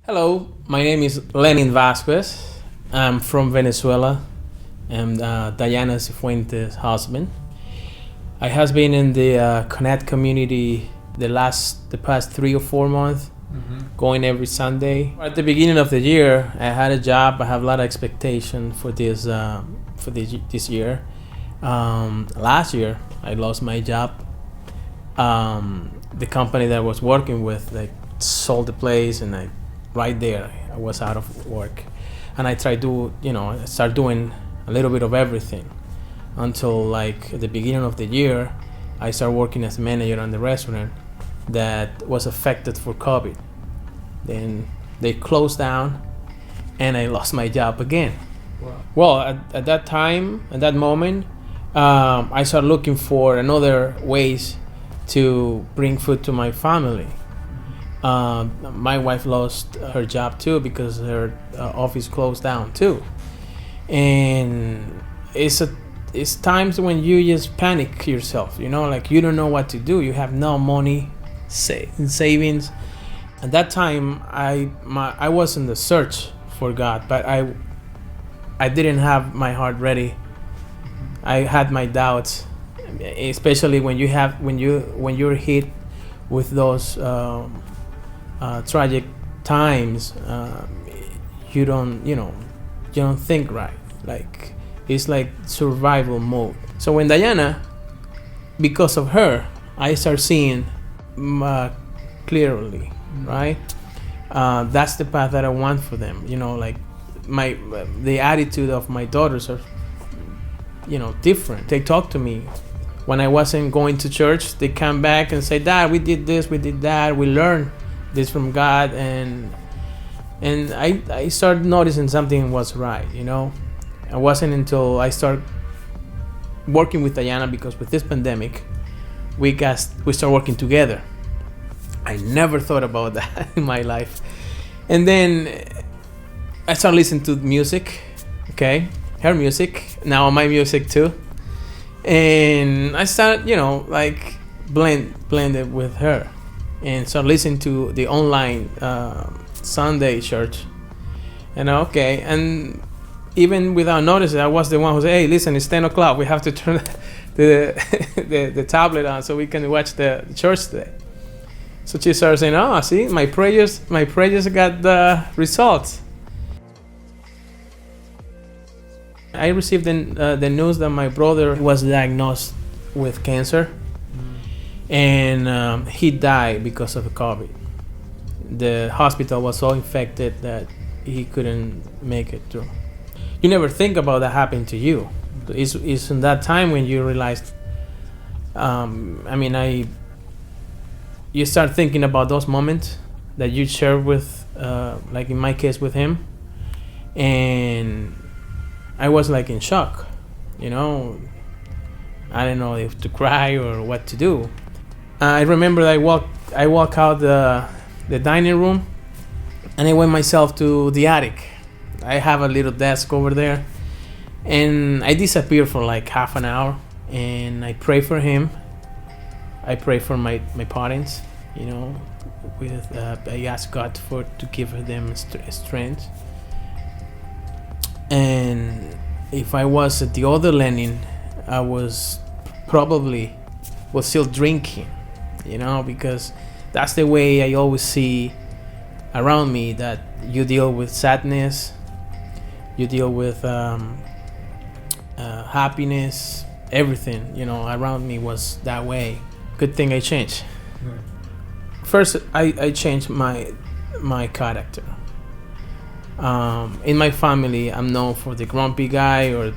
Hello, my name is Lennin Vasquez. I'm from Venezuela. I'm Diana Cifuentes' husband. I has been in the Connect community the past 3 or 4 months, going every Sunday. At the beginning of the year, I had a job. I have a lot of expectation for this year. Last year, I lost my job. The company that I was working with, like, sold the place, and right there, I was out of work, and I tried to, start doing a little bit of everything, until like at the beginning of the year, I started working as manager on the restaurant that was affected for COVID. Then they closed down, and I lost my job again. Wow. Well, at that time, at that moment, I started looking for another ways to bring food to my family. My wife lost her job too because her office closed down too, and it's times when you just panic yourself. Like you don't know what to do. You have no money, in savings. At that time, I was in the search for God, but I didn't have my heart ready. I had my doubts, especially when you're hit with those tragic times. You don't think right. Like it's like survival mode. So when Diana, because of her, I start seeing clearly, right? That's the path that I want for them. Like the attitude of my daughters are, different. They talk to me when I wasn't going to church. They come back and say, "Dad, we did this, we did that, we learned this from God," and I started noticing something was right. It wasn't until I started working with Diana, because with this pandemic, we started working together. I never thought about that in my life, and then I started listening to music. Okay, her music, now my music too, and I started, like blended with her, and started listening to the online Sunday church. And even without noticing, I was the one who said, "Hey, listen, it's 10 o'clock. We have to turn the tablet on so we can watch the church today." So she started saying, "Oh, see, my prayers got the results." I received the news that my brother was diagnosed with cancer, and he died because of COVID. The hospital was so infected that he couldn't make it through. You never think about that happening to you. It's in that time when you realize, you start thinking about those moments that you share with, like in my case with him, and I was like in shock. I don't know if to cry or what to do. I remember I walk out the dining room, and I went myself to the attic. I have a little desk over there, and I disappeared for like half an hour, and I pray for him. I pray for my parents, I ask God to give them strength. And if I was at the other Lennin, I was probably still drinking, because that's the way I always see around me, that you deal with sadness, you deal with happiness, everything, around me was that way. Good thing I changed. First, I changed my character. In my family, I'm known for the grumpy guy, or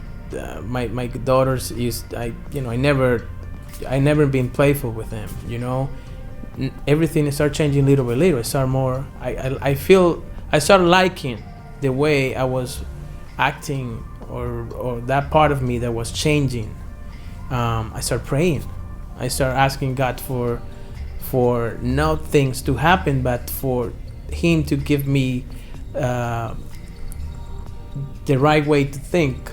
my daughters I never been playful with them. Everything started changing little by little. I started liking the way I was acting, or that part of me that was changing. I started praying. I started asking God for not things to happen, but for Him to give me the right way to think,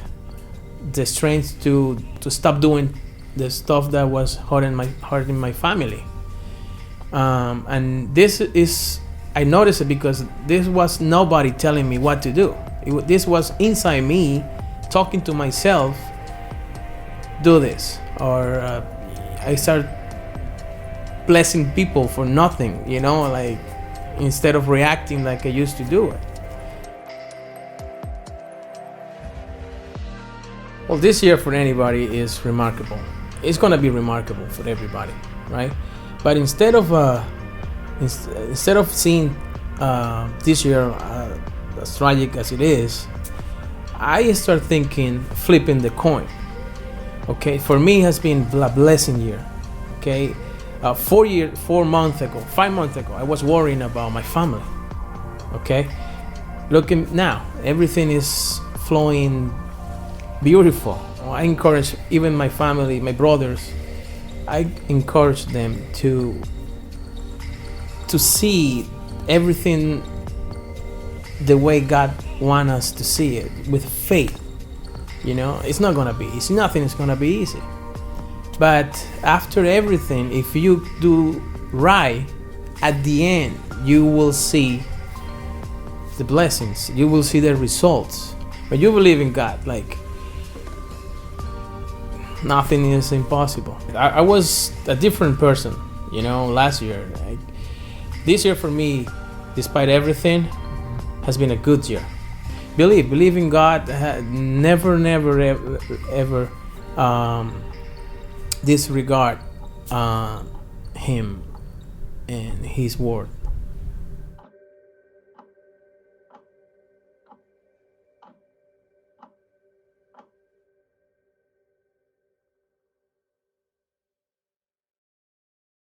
the strength to stop doing the stuff that was hurting my family. And this is I noticed it because this was nobody telling me what to do. This was inside me, talking to myself, do this. Or I start blessing people for nothing, like instead of reacting like I used to do it. Well, this year for anybody is remarkable. It's gonna be remarkable for everybody, right? But instead of seeing this year as tragic as it is, I start thinking, flipping the coin. Okay, for me it has been a blessing year. Okay, 5 months ago, I was worrying about my family. Okay, looking now, everything is flowing beautiful. I encourage even my family, my brothers. I encourage them to see everything the way God wants us to see it, with faith. It's not gonna be easy. Nothing is gonna be easy. But after everything, if you do right, at the end, you will see the blessings. You will see the results. When you believe in God, like, nothing is impossible. I was a different person, last year. This year for me, despite everything, has been a good year. Believe in God. Never, ever disregard Him and His word.